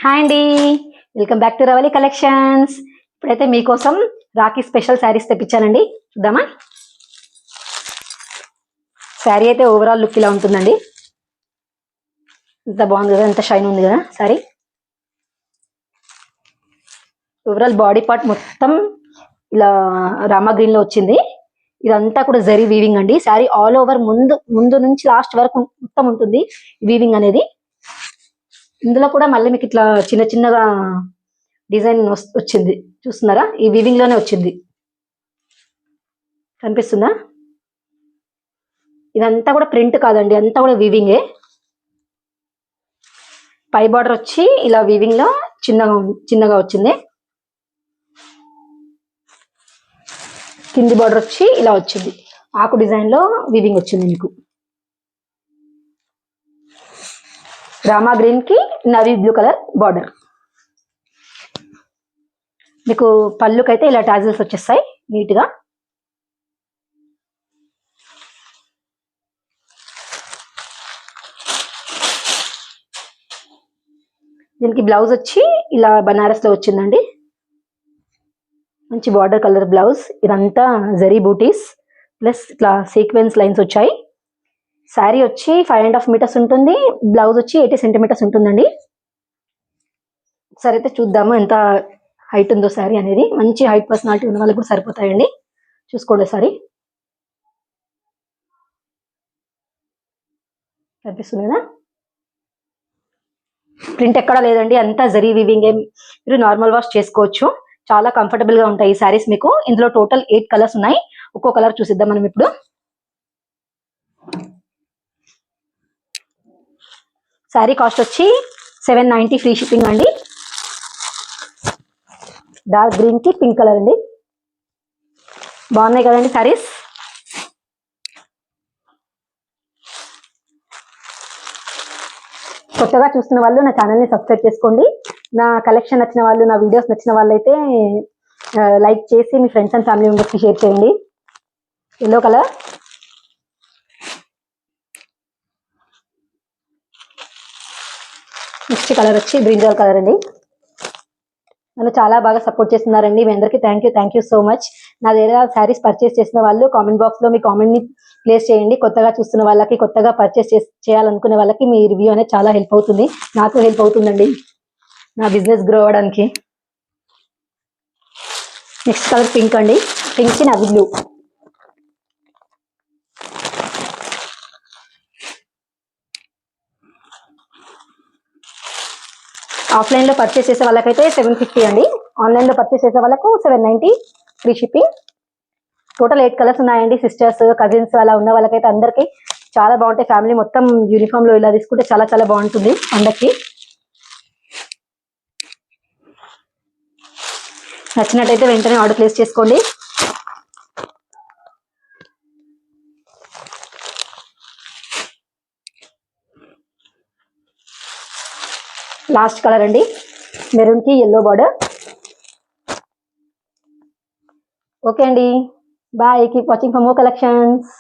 Hi అండి, welcome back to Ravali collections. ఇప్పుడైతే మీకోసం రాఖీ స్పెషల్ శారీస్ తెప్పించానండి. చూద్దామా? శారీ అయితే ఓవరాల్ లుక్ ఇలా ఉంటుందండి. ఇంత బాగుంది కదా, ఎంత షైన్ ఉంది కదా శారీ. ఓవరాల్ బాడీ పార్ట్ మొత్తం ఇలా రామా గ్రీన్ లో వచ్చింది. ఇదంతా కూడా జరీ వీవింగ్ అండి. శారీ ఆల్ ఓవర్ ముందు నుంచి లాస్ట్ వరకు మొత్తం ఉంటుంది వీవింగ్ అనేది. ఇందులో కూడా మళ్ళీ మీకు ఇట్లా చిన్న చిన్నగా డిజైన్ వచ్చింది, చూస్తున్నారా? ఈ వీవింగ్ లోనే వచ్చింది, కనిపిస్తుందా? ఇదంతా కూడా ప్రింట్ కాదండి, అంతా కూడా వీవింగే. పై బార్డర్ వచ్చి ఇలా వీవింగ్ లో చిన్నగా వచ్చింది. కింది బార్డర్ వచ్చి ఇలా వచ్చింది, ఆకు డిజైన్ లో వీవింగ్ వచ్చింది. మీకు రామా గ్రీన్ కి నవీ బ్లూ కలర్ బార్డర్. మీకు పళ్ళుకైతే ఇలా టాజిల్స్ వచ్చేస్తాయి నీట్ గా. దీనికి బ్లౌజ్ వచ్చి ఇలా బనారస్ లో వచ్చిందండి. మంచి బార్డర్ కలర్ బ్లౌజ్. ఇదంతా జరీ బూటీస్ ప్లస్ ఇట్లా సీక్వెన్స్ లైన్స్ వచ్చాయి. శారీ వచ్చి 5.5 మీటర్స్ ఉంటుంది. బ్లౌజ్ వచ్చి 80 సెంటీమీటర్స్ ఉంటుందండి. ఒకసారి అయితే చూద్దాము ఎంత హైట్ ఉందో శారీ అనేది. మంచి హైట్ పర్సనాలిటీ ఉన్న వాళ్ళకి కూడా సరిపోతాయండి. చూసుకోండి ఒకసారి, కనిపిస్తుంది కదా? ప్రింట్ ఎక్కడా లేదండి, అంతా జరీ వీవింగ్. మీరు నార్మల్ వాష్ చేసుకోవచ్చు, చాలా కంఫర్టబుల్ గా ఉంటాయి ఈ శారీస్ మీకు. ఇందులో టోటల్ 8 కలర్స్ ఉన్నాయి. ఒక్కో కలర్ చూసిద్దాం మనం ఇప్పుడు. శారీ కాస్ట్ వచ్చి 790 ఫ్రీ షిప్పింగ్ అండి. డార్క్ గ్రీన్ కి పింక్ కలర్ అండి. బాగున్నాయి కదండి శారీస్. కొత్తగా చూస్తున్న వాళ్ళు నా ఛానల్ని సబ్స్క్రైబ్ చేసుకోండి. నా కలెక్షన్ నచ్చిన వాళ్ళు, నా వీడియోస్ నచ్చిన వాళ్ళు అయితే లైక్ చేసి మీ ఫ్రెండ్స్ అండ్ ఫ్యామిలీ మెంబర్స్కి షేర్ చేయండి. ఎల్లో కలర్, నెక్స్ట్ కలర్ వచ్చి బ్రింజల్ కలర్ అండి. నన్ను చాలా బాగా సపోర్ట్ చేస్తున్నారండి. మీ అందరికీ థ్యాంక్ యూ సో మచ్. నా దగ్గర శారీస్ పర్చేస్ చేసిన వాళ్ళు కామెంట్ బాక్స్ లో మీ కామెంట్ ని ప్లేస్ చేయండి. కొత్తగా చూస్తున్న వాళ్ళకి, కొత్తగా పర్చేస్ చేయాలనుకునే వాళ్ళకి మీ రివ్యూ అనేది చాలా హెల్ప్ అవుతుంది. నాకు హెల్ప్ అవుతుందండి నా బిజినెస్ గ్రో అవ్వడానికి. నెక్స్ట్ కలర్ పింక్ అండి. పింక్ కి నవీ బ్లూ. ఆఫ్లైన్ లో పర్చేస్ చేసే వాళ్ళకైతే 750 అండి. ఆన్లైన్ లో పర్చేస్ చేసే వాళ్ళకు 790 ఫ్రీ షిప్పింగ్. టోటల్ 8 కలర్స్ ఉన్నాయండి. సిస్టర్స్, కజిన్స్ అలా ఉన్న వాళ్ళకైతే అందరికి చాలా బాగుంటాయి. ఫ్యామిలీ మొత్తం యూనిఫామ్ లో ఇలా తీసుకుంటే చాలా చాలా బాగుంటుంది పండక్కి. నచ్చినట్టయితే వెంటనే ఆర్డర్ ప్లేస్ చేసుకోండి. లాస్ట్ కలర్ అండి, మెరూన్ కి ఎల్లో బార్డర్. ఓకే అండి, bye. Keep watching for more collections.